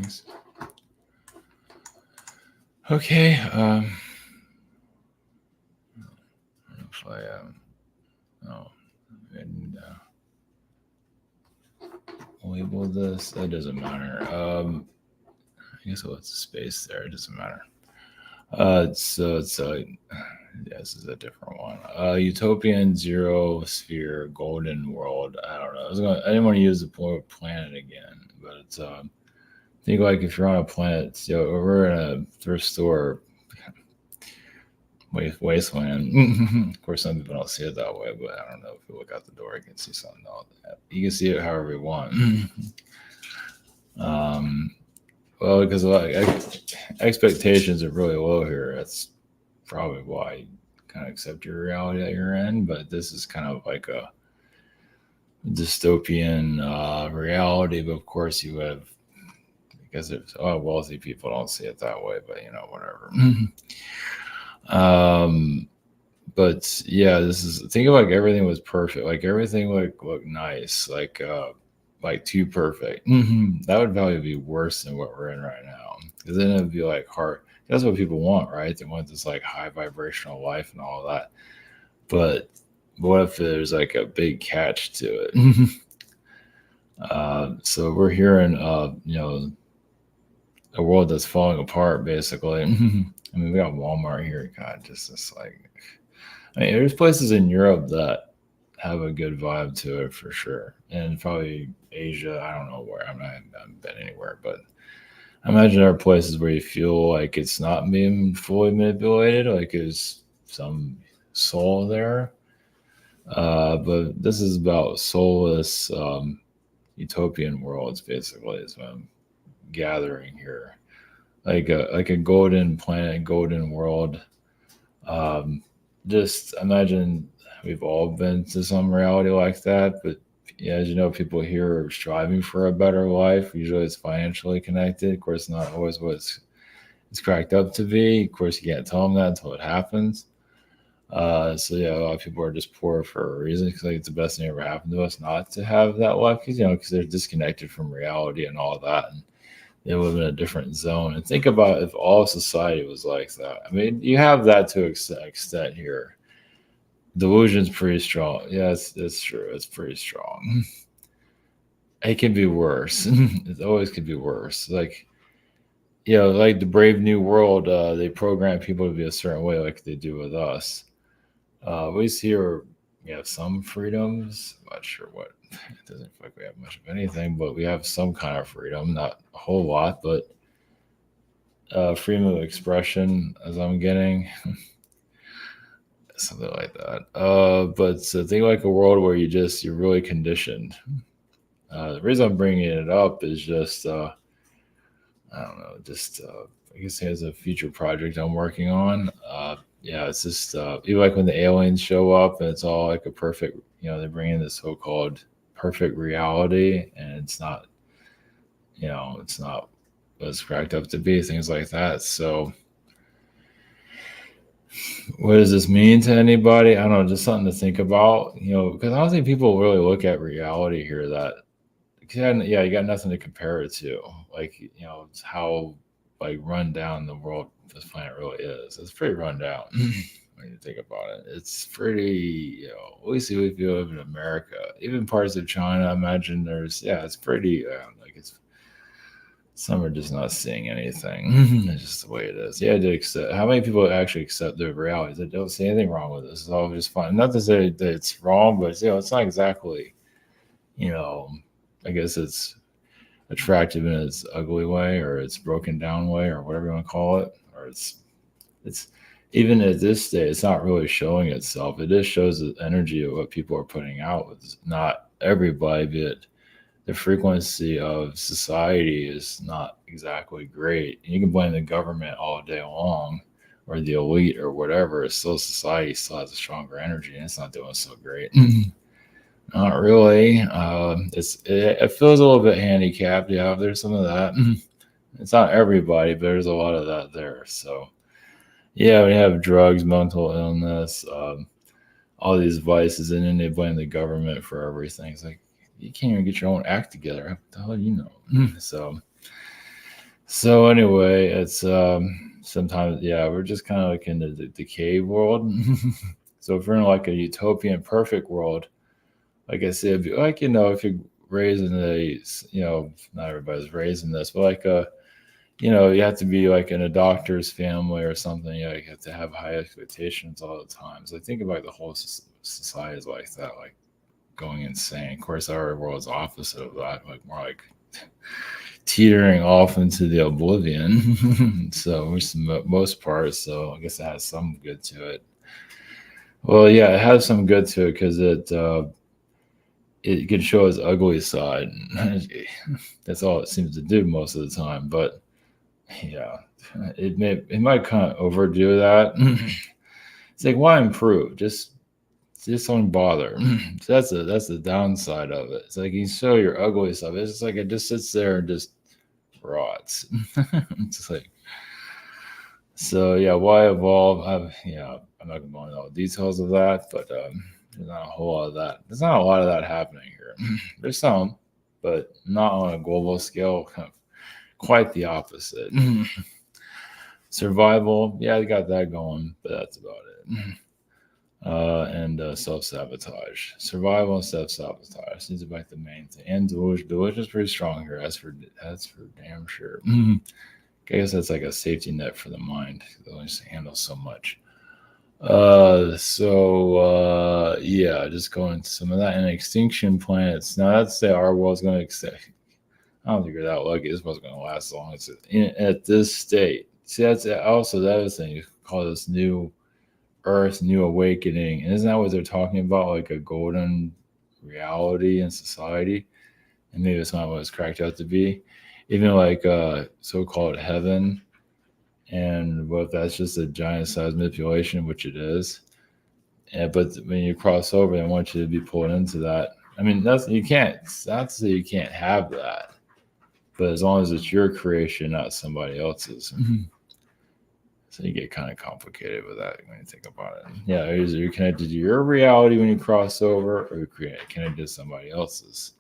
things. Okay. Looks like oh, and label this. That doesn't matter. I guess what's the space there? It doesn't matter. So it's yeah, this is a different one. Utopian zero sphere golden world. I don't know. I didn't want to use the planet again, but it's think like if you're on a planet, we're in a thrift store wasteland. Of course, some people don't see it that way, but I don't know. If you look out the door, you can see something else. You can see it however you want. Well, because expectations are really low here. That's probably why you kind of accept your reality that you're in. But this is kind of like a dystopian reality. But of course, you have, because it's wealthy people don't see it that way. But whatever. But yeah, this is, think of like everything was perfect. Like everything looked nice. Like too perfect. That would probably be worse than what we're in right now. Because then it'd be like hard. That's what people want, right? They want this like high vibrational life and all that. But what if there's like a big catch to it? So we're hearing, a world that's falling apart, basically. I mean, we got Walmart here. God, just this like, there's places in Europe that have a good vibe to it for sure, and probably Asia. I don't know where. I haven't been anywhere, but I imagine there are places where you feel like it's not being fully manipulated, like there's some soul there. But this is about soulless utopian worlds, basically, is what I'm gathering here. Like a golden planet, golden world. Just imagine we've all been to some reality like that, but yeah, as you know, people here are striving for a better life. Usually it's financially connected. Of course, not always what it's cracked up to be. Of course, you can't tell them that until it happens. So yeah, a lot of people are just poor for a reason, because like it's the best thing ever happened to us not to have that life, because they're disconnected from reality and all that, and they live in a different zone. And think about if all society was like that. I mean, you have that to extent here. Delusion's pretty strong. Yeah, it's true. It's pretty strong. It can be worse. It always could be worse. Like, like the Brave New World, they program people to be a certain way, like they do with us. At least here we have some freedoms. I'm not sure what. It doesn't feel like we have much of anything, but we have some kind of freedom. Not a whole lot, but freedom of expression, as I'm getting. Something like that. But think like a world where you're really conditioned. The reason I'm bringing it up is just I don't know, just I guess it has a future project I'm working on. Yeah, it's just even like when the aliens show up and it's all like a perfect, they bring in this so-called perfect reality, and it's not, it's not what it's cracked up to be. Things like that. So what does this mean to anybody? I don't know, just something to think about, because I don't think people really look at reality here that, yeah, you got nothing to compare it to. Like, it's how like run down the world this planet really is. It's pretty run down when you think about it. It's pretty, at least if you live in America, even parts of China, I imagine it's pretty, like it's, some are just not seeing anything. It's just the way it is. Yeah, to accept. How many people actually accept their realities? They don't see anything wrong with this. It's all just fine. Not to say that it's wrong, but it's not exactly, I guess it's attractive in its ugly way, or its broken down way, or whatever you want to call it. Or it's even at this stage, it's not really showing itself. It just shows the energy of what people are putting out. With not everybody, but the frequency of society is not exactly great. You can blame the government all day long, or the elite, or whatever. It's still, society still has a stronger energy, and it's not doing so great. Not really. It feels a little bit handicapped. Yeah, there's some of that. It's not everybody, but there's a lot of that there. So yeah, we have drugs, mental illness, all these vices, and then they blame the government for everything. It's like, you can't even get your own act together. What the hell do you know? So So anyway, it's sometimes yeah, we're just kind of like in the decay world. So if we're in like a utopian perfect world, like I said, like if you're raised in not everybody's raised in this, but like you have to be like in a doctor's family or something. Yeah, you have to have high expectations all the time. So I think about the whole society is like that, like going insane. Of course, our world's opposite of that, like more like teetering off into the oblivion. So, which the most part. So, I guess it has some good to it. Well, yeah, it has some good to it because it can show its ugly side. That's all it seems to do most of the time. But yeah, it might kind of overdo that. It's like why improve? Just don't bother. So that's the downside of it. It's like you show your ugly stuff. It's just like it just sits there and just rots. It's like so yeah. Why evolve? I'm not going to go into all the details of that, but there's not a whole lot of that. There's not a lot of that happening here. There's some, but not on a global scale. Kind of quite the opposite. Survival, yeah, I got that going, but that's about it. And self-sabotage, survival and self-sabotage seems like the main thing. And delusion is pretty strong here. That's for damn sure. I guess that's like a safety net for the mind. It only handles so much. Yeah, just going into some of that. And extinction planets. Now that's say our world's going to extinct. I don't think we're that lucky. This was going to last long. It's at this state. See, that's also the other thing. You call this new Earth, new awakening. And isn't that what they're talking about? Like a golden reality in society? And maybe it's not what it's cracked out to be. Even like so-called heaven. And what if that's just a giant size manipulation, which it is. But when you cross over, they want you to be pulled into that. I mean, that's you can't. That's you can't have that. But as long as it's your creation, not somebody else's. So you get kind of complicated with that when you think about it. Yeah, either you're connected to your reality when you cross over, or you're connected to somebody else's.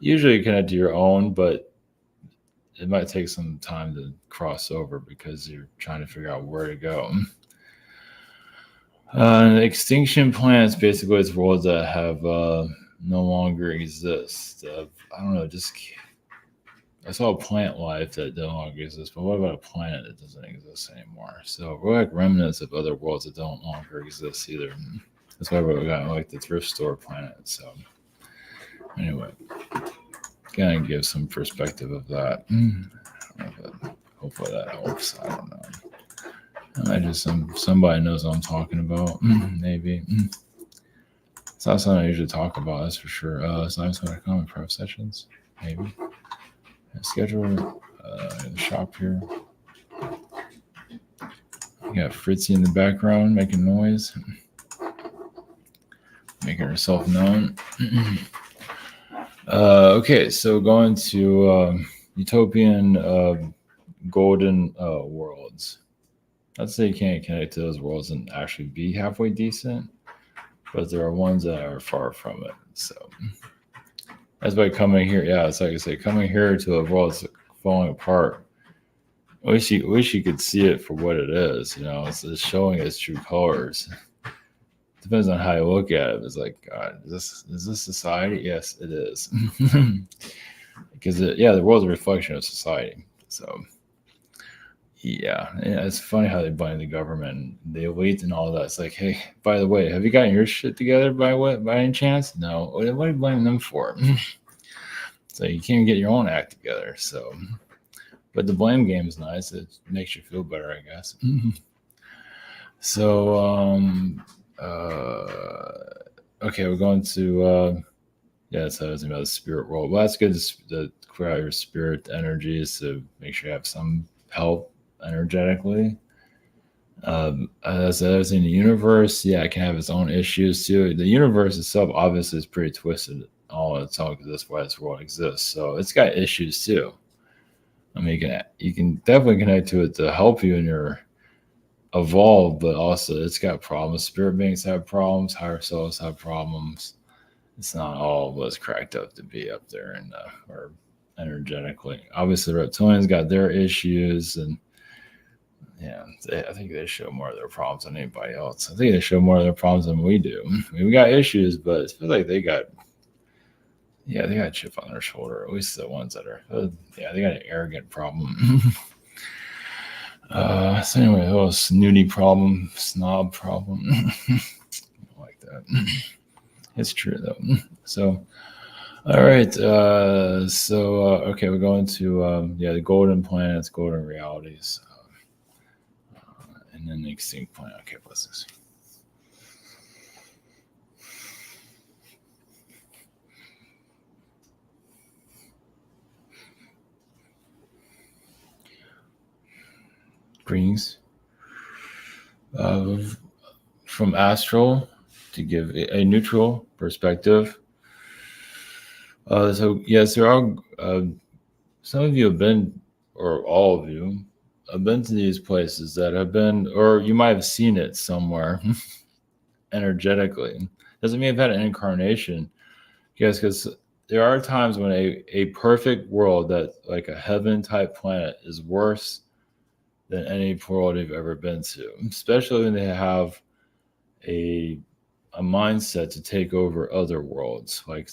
Usually you're connected to your own, but it might take some time to cross over because you're trying to figure out where to go. Extinction planets basically it's worlds that have no longer exist. I don't know, just I saw plant life that no longer exists, but what about a planet that doesn't exist anymore? So we're like remnants of other worlds that don't longer exist either. That's why we got like the thrift store planet. So anyway, kind of give some perspective of that. Hopefully that helps. I don't know. I just somebody knows what I'm talking about. Maybe. It's not something I usually talk about. That's for sure. So I'm going to come in private sessions. Maybe. Schedule in the shop here. You got Fritzy in the background making noise, making herself known. Okay, so going to utopian golden worlds. Let's say you can't connect to those worlds and actually be halfway decent, but there are ones that are far from it. So that's by coming here. Yeah, it's like I say, coming here to a world that's falling apart. I wish you could see it for what it is. It's showing its true colors. Depends on how you look at it. It's like, God, is this society? Yes, it is. Because the world's a reflection of society. So yeah, it's funny how they blame the government, the elite, and all that. It's like, hey, by the way, have you gotten your shit together by any chance? No. What are you blaming them for? So you can't get your own act together. So, but the blame game is nice. It makes you feel better, I guess. So, okay, we're going to so I was about the spirit world. Well, that's good to clear out your spirit energies to make sure you have some help energetically. That's the other thing. The universe, it can have its own issues too. The universe itself obviously is pretty twisted all its own because that's why this world exists. So it's got issues too. I mean, you can definitely connect to it to help you in your evolve, but also it's got problems. Spirit beings have problems. Higher selves have problems. It's not all what's cracked up to be up there, and or energetically. Obviously, reptilians got their issues, and yeah, I think they show more of their problems than anybody else. I think they show more of their problems than we do. I mean, we got issues, but it feels like they got a chip on their shoulder. At least the ones that are, they got an arrogant problem. So anyway, a little snooty problem, snob problem, like that. It's true though. So, all right. Okay, we're going to the golden planets, golden realities, and then the extinct planet. Okay, what's this? Brings from astral to give a neutral perspective. So yes, there are some of you have been, or all of you have been to these places that have been, or you might have seen it somewhere energetically. Doesn't mean you've had an incarnation. Yes, because there are times when a perfect world, that like a heaven type planet, is worse than any world you've ever been to, especially when they have a mindset to take over other worlds, like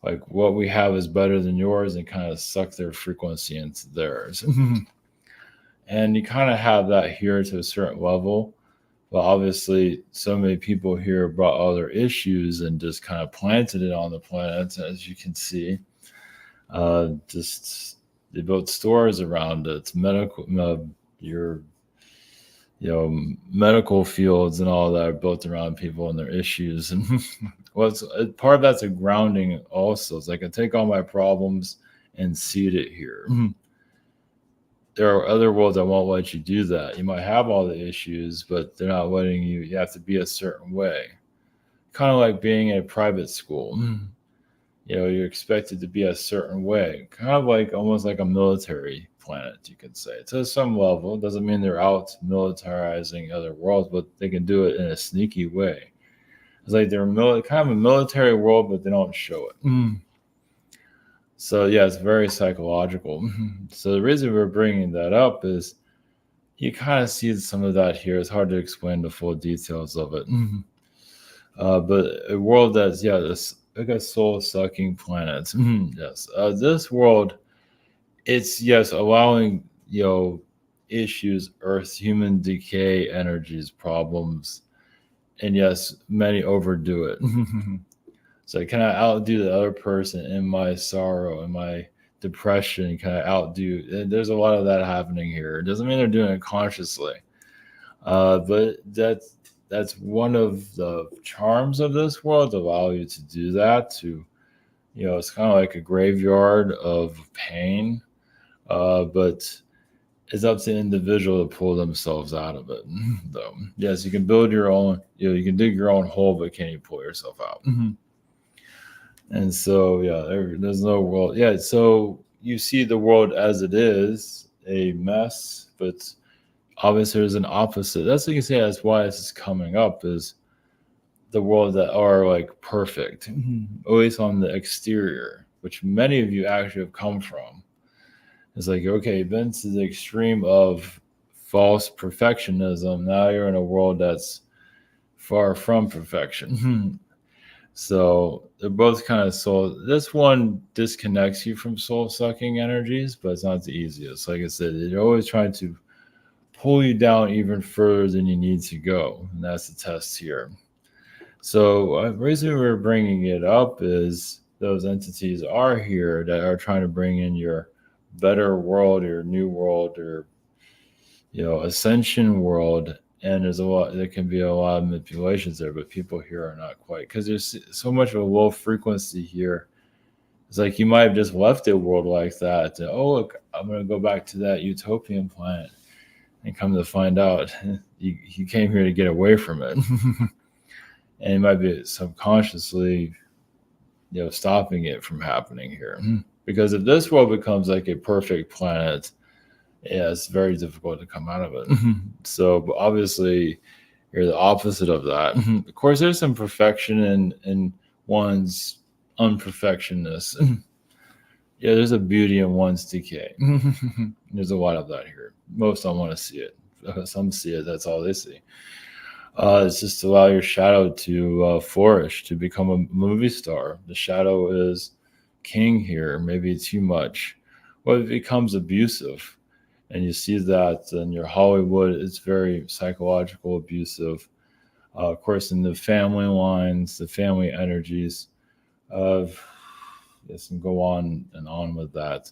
like what we have is better than yours, and kind of suck their frequency into theirs. And you kind of have that here to a certain level, but obviously so many people here brought other issues and just kind of planted it on the planet, as you can see. Just they built stores around it, medical, your medical fields and all that are built around people and their issues. And part of that's a grounding also. It's like I take all my problems and seed it here. There are other worlds that won't let you do that. You might have all the issues, but they're not letting you. You have to be a certain way. Kind of like being in a private school. You're expected to be a certain way. Kind of like almost like a military planet, you could say. To some level. It doesn't mean they're out militarizing other worlds, but they can do it in a sneaky way. It's like they're kind of a military world, but they don't show it. So yeah, it's very psychological. So the reason we're bringing that up is you kind of see some of that here. It's hard to explain the full details of it. But a world that's, this like a soul-sucking planet. Yes. This world, it's, allowing, issues, Earth, human decay, energies, problems, and yes, many overdo it. So can I outdo the other person in my sorrow, in my depression? Can I outdo? And there's a lot of that happening here. It doesn't mean they're doing it consciously, but that's one of the charms of this world, to allow you to do that. To, it's kind of like a graveyard of pain, but it's up to the individual to pull themselves out of it. Though, yes, you can build your own. You can dig your own hole, but can you pull yourself out? And so, there's no world. So you see the world as it is, a mess, but obviously there's an opposite. That's what you can say. That's why this is coming up, is the world that are like perfect, always on the exterior, which many of you actually have come from. It's like, okay, you've been to the extreme of false perfectionism. Now you're in a world that's far from perfection. So they're both kind of soul. This one disconnects you from soul-sucking energies, but it's not the easiest. Like I said, they're always trying to pull you down even further than you need to go, and that's the test here. So the reason we're bringing it up is those entities are here that are trying to bring in your better world, your new world, or ascension world. And there can be a lot of manipulations there, but people here are not quite, because there's so much of a low frequency here. It's like you might have just left a world like that. Look, I'm going to go back to that utopian planet, and come to find out you came here to get away from it. And it might be subconsciously, stopping it from happening here. Because if this world becomes like a perfect planet, it's very difficult to come out of it. So, but obviously, you're the opposite of that. Of course, there's some perfection in one's unperfectionness. Yeah, there's a beauty in one's decay. There's a lot of that here. Most don't want to see it. Some see it. That's all they see. It's just to allow your shadow to flourish, to become a movie star. The shadow is king here, maybe too much. Well, it becomes abusive. And you see that in your Hollywood, it's very psychological abusive. Of course, in the family lines, the family energies, of yes, and go on and on with that.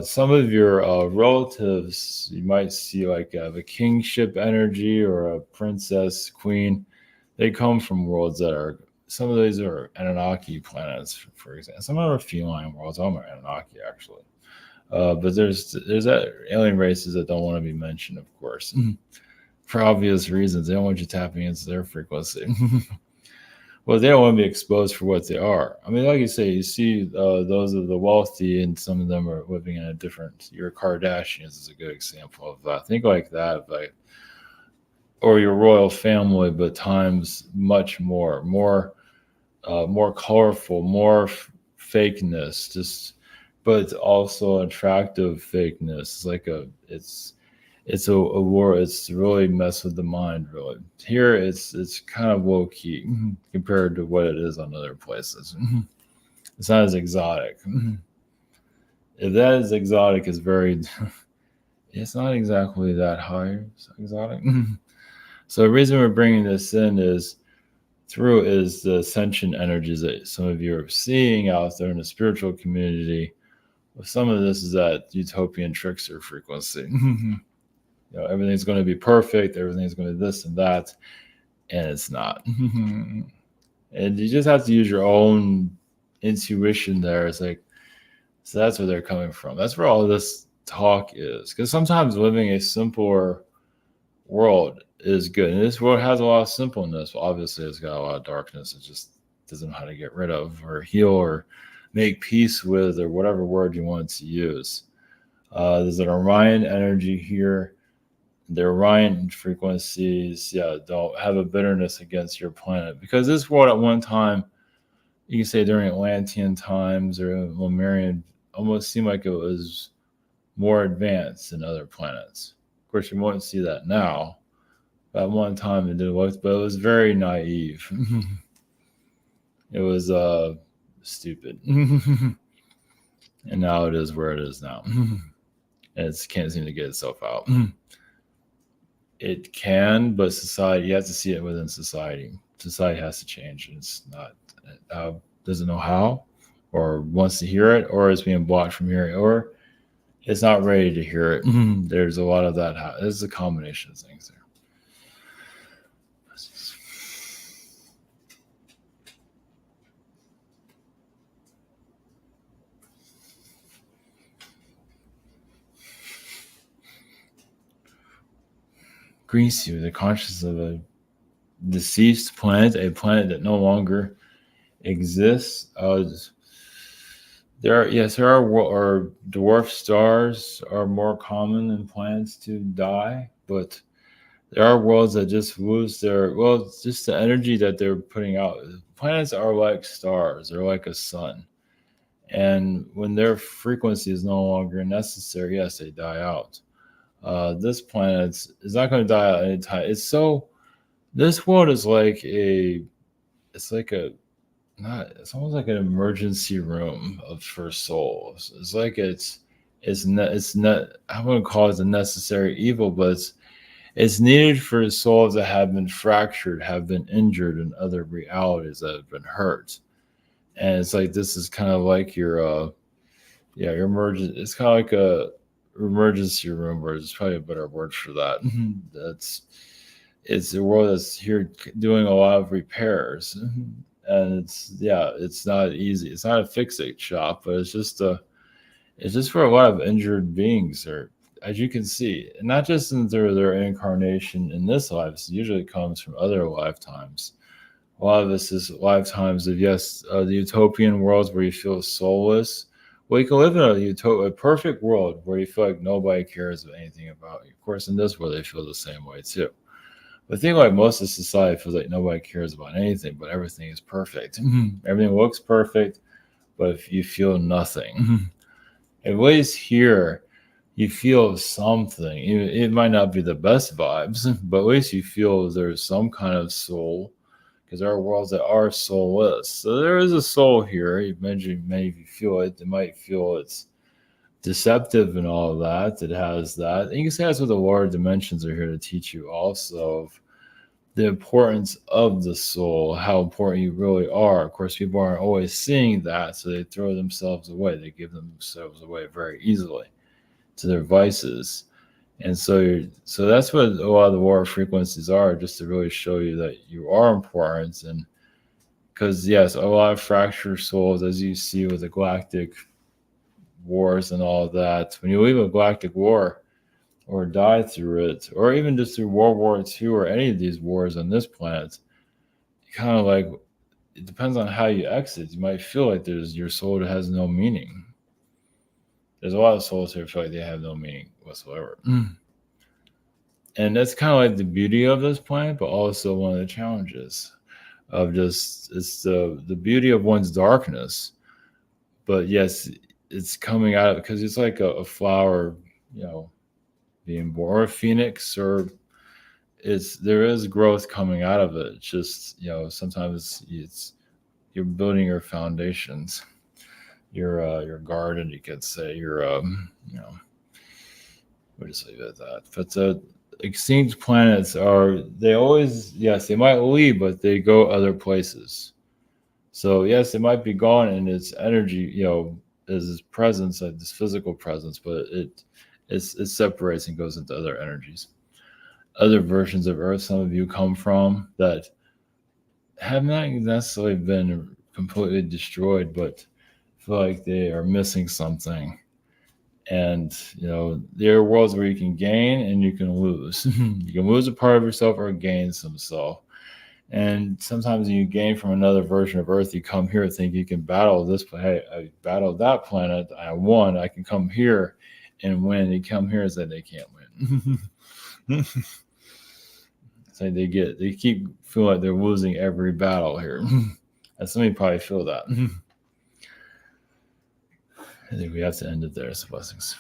Some of your relatives, you might see like the kingship energy or a princess, queen. They come from worlds that are, some of these are Anunnaki planets, for example. Some of them are feline worlds. Some are Anunnaki, actually. But there's that alien races that don't want to be mentioned, of course, for obvious reasons. They don't want you tapping into their frequency. Well, they don't want to be exposed for what they are. I mean, like you say, you see those of the wealthy, and some of them are living in a different. Your Kardashians is a good example of that. Think like that, like, or your royal family, but times much more colorful, more fakeness, just, but also attractive fakeness. It's like a war. It's really mess with the mind. Really, here it's kind of low key compared to what it is on other places. It's not as exotic. If that is exotic, it's very. It's not exactly that high. It's exotic. So the reason we're bringing this in is the ascension energies that some of you are seeing out there in the spiritual community. Well, some of this is that utopian trickster frequency. Everything's going to be perfect, everything's going to be this and that, and it's not. And you just have to use your own intuition there. It's like, so that's where they're coming from. That's where all this talk is. Because sometimes living a simpler world is good. And this world has a lot of simpleness. Well, obviously, it's got a lot of darkness. It just doesn't know how to get rid of or heal or make peace with, or whatever word you want to use. There's an Orion energy here. The Orion frequencies, don't have a bitterness against your planet, because this world at one time, you can say during Atlantean times or Lemurian, almost seemed like it was more advanced than other planets. Of course, you won't see that now. At one time it did look, but it was very naive. It was stupid. And now it is where it is now. And it can't seem to get itself out. It can, but society, you have to see it within society. Society has to change. It's not, doesn't know how, or wants to hear it, or is being blocked from hearing, or it's not ready to hear it. There's a lot of that. There's a combination of things there. Grease you, the consciousness of a deceased planet, a planet that no longer exists. There are dwarf stars are more common than planets to die, but there are worlds that just lose it's just the energy that they're putting out. Planets are like stars, they're like a sun. And when their frequency is no longer necessary, yes, they die out. This planet is not going to die out anytime. This world is it's almost like an emergency room for souls. It's like it's not, I wouldn't call it a necessary evil, but it's needed for souls that have been fractured, have been injured in other realities, that have been hurt. And it's like, this is kind of like your emergency. It's kind of like a emergency room, where there's probably a better word for that. It's a world that's here doing a lot of repairs. And it's not easy. It's not a fix-it shop, but it's just for a lot of injured beings, or, as you can see, and not just in their incarnation in this life. It usually comes from other lifetimes. A lot of this is lifetimes of, the utopian worlds where you feel soulless. Well, you can live in a perfect world where you feel like nobody cares anything about you. Of course, in this world, they feel the same way too. But I think like most of society feels like nobody cares about anything, but everything is perfect. Everything looks perfect. but if you feel nothing, at least here you feel something. It might not be the best vibes, but at least you feel there's some kind of soul, because there are worlds that are soulless. So there is a soul here. You mentioned many of you feel it. They might feel it's deceptive and all of that. It has that. And you can say that's what the lower dimensions are here to teach you also, of the importance of the soul, how important you really are. Of course, people aren't always seeing that, so they throw themselves away. They give themselves away very easily to their vices. And so that's what a lot of the lower frequencies are, just to really show you that you are important. And because, yes, a lot of fractured souls, as you see with the galactic wars and all of that, when you leave a galactic war or die through it, or even just through World War II or any of these wars on this planet, kind of like, it depends on how you exit. You might feel like your soul has no meaning. There's a lot of souls here who feel like they have no meaning whatsoever. And that's kind of like the beauty of this planet, but also one of the challenges of just, it's the beauty of one's darkness. But yes, it's coming out, because it's like a flower, being born, or a phoenix, or there is growth coming out of it. It's just, sometimes it's you're building your foundations, your garden, you could say, we'll just leave it at that. But the extinct planets they always, yes, they might leave, but they go other places. So yes, it might be gone in its energy, as its presence, like this physical presence, but it separates and goes into other energies, other versions of Earth. Some of you come from that have not necessarily been completely destroyed, but feel like they are missing something. And there are worlds where you can gain and you can lose. You can lose a part of yourself or gain some self. And sometimes when you gain from another version of Earth, you come here and think you can battle this. Hey, I battled that planet, I won. I can come here and win. You come here and say they can't win. So they keep feeling like they're losing every battle here. And some of you probably feel that. I think we have to end it there. So blessings.